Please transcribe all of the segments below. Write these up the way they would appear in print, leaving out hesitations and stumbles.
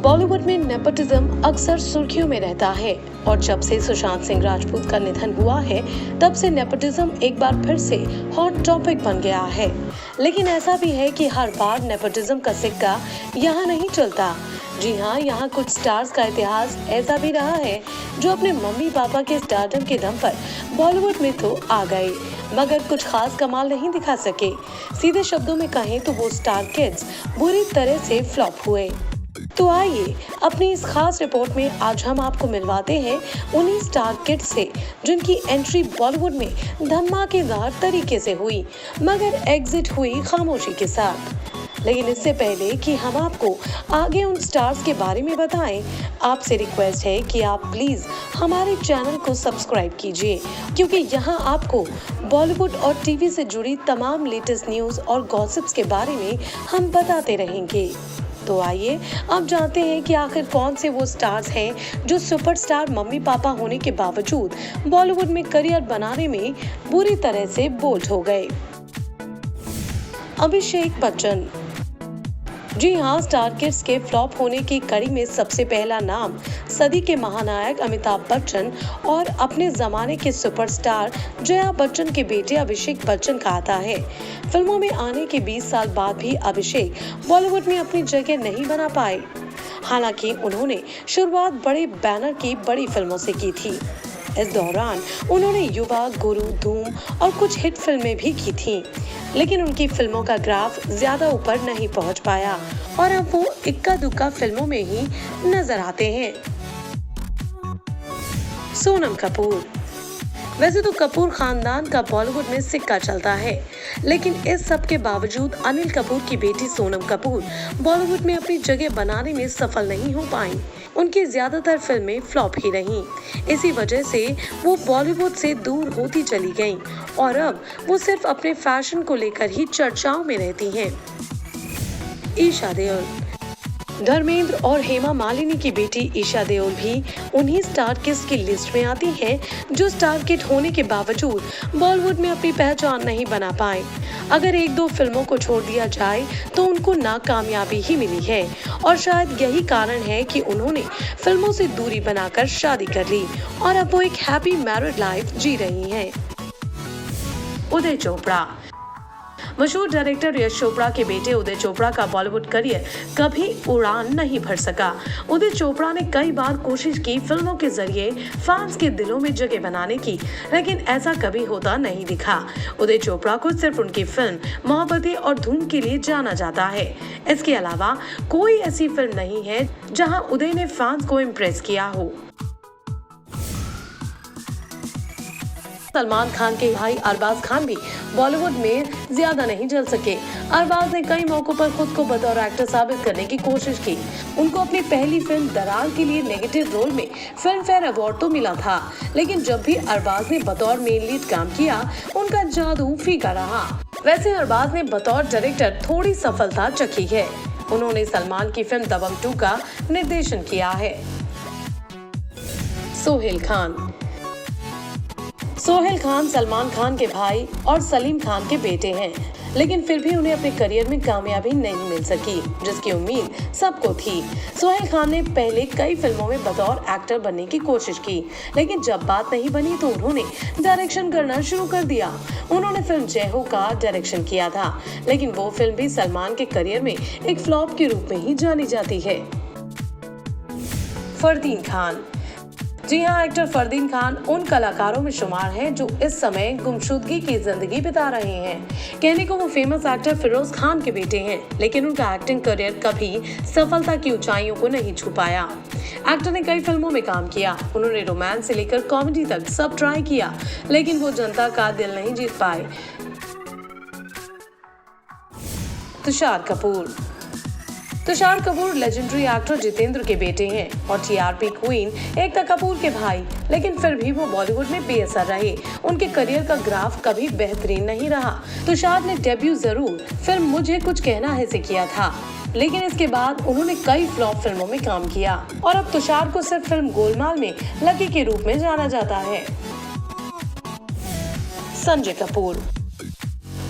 बॉलीवुड में नेपोटिज्म अक्सर सुर्खियों में रहता है और जब से सुशांत सिंह राजपूत का निधन हुआ है तब से नेपोटिज्म एक बार फिर से हॉट टॉपिक बन गया है। लेकिन ऐसा भी है कि हर बार नेपोटिज्म का सिक्का यहाँ नहीं चलता। जी हाँ, यहाँ कुछ स्टार्स का इतिहास ऐसा भी रहा है जो अपने मम्मी पापा के स्टारडम के दम पर बॉलीवुड में तो आ गए मगर कुछ खास कमाल नहीं दिखा सके। सीधे शब्दों में कहें तो वो स्टार किड्स बुरी तरह से फ्लॉप हुए। तो आइए अपनी इस खास रिपोर्ट में आज हम आपको मिलवाते हैं उन्हीं स्टार किड्स से जिनकी एंट्री बॉलीवुड में धमाकेदार तरीके से हुई मगर एग्जिट हुई खामोशी के साथ। लेकिन इससे पहले कि हम आपको आगे उन स्टार्स के बारे में बताएं, आपसे रिक्वेस्ट है कि आप प्लीज हमारे चैनल को सब्सक्राइब कीजिए क्योंकि यहाँ आपको बॉलीवुड और टीवी से जुड़ी तमाम लेटेस्ट न्यूज और गॉसिप्स के बारे में हम बताते रहेंगे। तो आइए अब जानते हैं कि आखिर कौन से वो स्टार्स हैं जो सुपरस्टार मम्मी पापा होने के बावजूद बॉलीवुड में करियर बनाने में बुरी तरह से बोल्ड हो गए। अभिषेक बच्चन। जी हाँ, स्टार किड्स के फ्लॉप होने की कड़ी में सबसे पहला नाम सदी के महानायक अमिताभ बच्चन और अपने जमाने के सुपरस्टार जया बच्चन के बेटे अभिषेक बच्चन का आता है। फिल्मों में आने के 20 साल बाद भी अभिषेक बॉलीवुड में अपनी जगह नहीं बना पाए। हालांकि उन्होंने शुरुआत बड़े बैनर की बड़ी फिल्मों से की थी। इस दौरान उन्होंने युवा, गुरु, धूम और कुछ हिट फिल्में भी की थीं। लेकिन उनकी फिल्मों का ग्राफ ज्यादा ऊपर नहीं पहुंच पाया और अब वो इक्का दुक्का फिल्मों में ही नजर आते हैं। सोनम कपूर। वैसे तो कपूर खानदान का बॉलीवुड में सिक्का चलता है, लेकिन इस सब के बावजूद अनिल कपूर की बेटी सोनम कपूर बॉलीवुड में अपनी जगह बनाने में सफल नहीं हो पाई। उनकी ज्यादातर फिल्में फ्लॉप ही रहीं। इसी वजह से वो बॉलीवुड से दूर होती चली गईं और अब वो सिर्फ अपने फैशन को लेकर ही चर्चाओं में रहती हैं। ईशा देओल। धर्मेंद्र और हेमा मालिनी की बेटी ईशा देओल भी उन्हीं स्टार किड्स की लिस्ट में आती हैं जो स्टार किड होने के बावजूद बॉलीवुड में अपनी पहचान नहीं बना पाए। अगर एक दो फिल्मों को छोड़ दिया जाए तो उनको नाकामयाबी ही मिली है और शायद यही कारण है कि उन्होंने फिल्मों से दूरी बनाकर शादी कर ली और अब वो एक हैप्पी मैरिड लाइफ जी रही हैं। उदय चोपड़ा। मशहूर डायरेक्टर यश चोपड़ा के बेटे उदय चोपड़ा का बॉलीवुड करियर कभी उड़ान नहीं भर सका। उदय चोपड़ा ने कई बार कोशिश की फिल्मों के जरिए फैंस के दिलों में जगह बनाने की, लेकिन ऐसा कभी होता नहीं दिखा। उदय चोपड़ा को सिर्फ उनकी फिल्म मोहब्बतें और धूम के लिए जाना जाता है। इसके अलावा कोई ऐसी फिल्म नहीं है जहाँ उदय ने फैंस को इम्प्रेस किया हो। सलमान खान के भाई अरबाज खान भी बॉलीवुड में ज्यादा नहीं चल सके। अरबाज ने कई मौकों पर खुद को बतौर एक्टर साबित करने की कोशिश की। उनको अपनी पहली फिल्म दरार के लिए नेगेटिव रोल में फिल्म फेयर अवार्ड तो मिला था, लेकिन जब भी अरबाज ने बतौर मेन लीड काम किया उनका जादू फीका रहा। वैसे अरबाज ने बतौर डायरेक्टर थोड़ी सफलता चखी है। उन्होंने सलमान की फिल्म दबंग 2 का निर्देशन किया है। सोहेल खान। सोहेल खान सलमान खान के भाई और सलीम खान के बेटे हैं, लेकिन फिर भी उन्हें अपने करियर में कामयाबी नहीं मिल सकी जिसकी उम्मीद सबको थी। सोहेल खान ने पहले कई फिल्मों में बतौर एक्टर बनने की कोशिश की, लेकिन जब बात नहीं बनी तो उन्होंने डायरेक्शन करना शुरू कर दिया। उन्होंने फिल्म जय हो का डायरेक्शन किया था, लेकिन वो फिल्म भी सलमान के करियर में एक फ्लॉप के रूप में ही जानी जाती है। फरदीन खान। जी हाँ, एक्टर फरदीन खान उन कलाकारों में शुमार हैं जो इस समय गुमशुदगी की जिंदगी बिता रहे हैं। कहने को वो फेमस एक्टर फिरोज खान के बेटे हैं, लेकिन उनका एक्टिंग करियर कभी सफलता की ऊंचाइयों को नहीं छू पाया। एक्टर ने कई फिल्मों में काम किया। उन्होंने रोमांस से लेकर कॉमेडी तक सब ट्राई किया, लेकिन वो जनता का दिल नहीं जीत पाए। तुषार कपूर। तुषार कपूर लेजेंडरी एक्टर जितेंद्र के बेटे हैं और टीआरपी क्वीन एकता कपूर के भाई, लेकिन फिर भी वो बॉलीवुड में बेअसर रहे। उनके करियर का ग्राफ कभी बेहतरीन नहीं रहा। तुषार ने डेब्यू जरूर फिल्म मुझे कुछ कहना है से किया था, लेकिन इसके बाद उन्होंने कई फ्लॉप फिल्मों में काम किया और अब तुषार को सिर्फ फिल्म गोलमाल में लकी के रूप में जाना जाता है। संजय कपूर।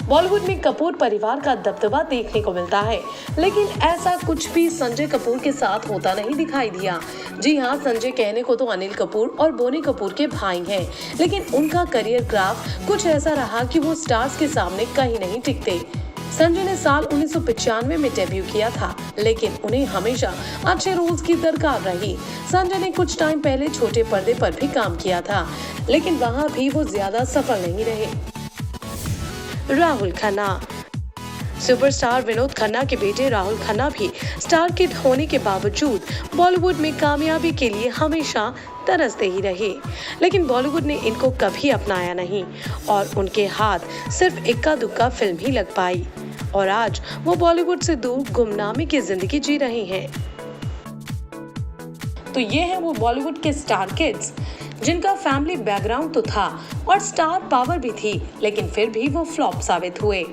बॉलीवुड में कपूर परिवार का दबदबा देखने को मिलता है, लेकिन ऐसा कुछ भी संजय कपूर के साथ होता नहीं दिखाई दिया। जी हाँ, संजय कहने को तो अनिल कपूर और बोनी कपूर के भाई हैं, लेकिन उनका करियर ग्राफ कुछ ऐसा रहा कि वो स्टार्स के सामने कहीं नहीं टिकते। संजय ने साल 1995 में डेब्यू किया था, लेकिन उन्हें हमेशा अच्छे रोल्स की दरकार रही। संजय ने कुछ टाइम पहले छोटे पर्दे पर भी काम किया था, लेकिन वहां भी वो ज्यादा सफल नहीं रहे। राहुल खन्ना। सुपरस्टार विनोद खन्ना के बेटे राहुल खन्ना भी स्टार किड होने के बावजूद बॉलीवुड में कामयाबी के लिए हमेशा तरसते ही रहे, लेकिन बॉलीवुड ने इनको कभी अपनाया नहीं और उनके हाथ सिर्फ इक्का दुक्का फिल्म ही लग पाई और आज वो बॉलीवुड से दूर गुमनामी की जिंदगी जी रहे हैं। तो ये है वो बॉलीवुड के स्टार किड्स जिनका फैमिली बैकग्राउंड तो था और स्टार पावर भी थी, लेकिन फिर भी वो फ्लॉप साबित हुए।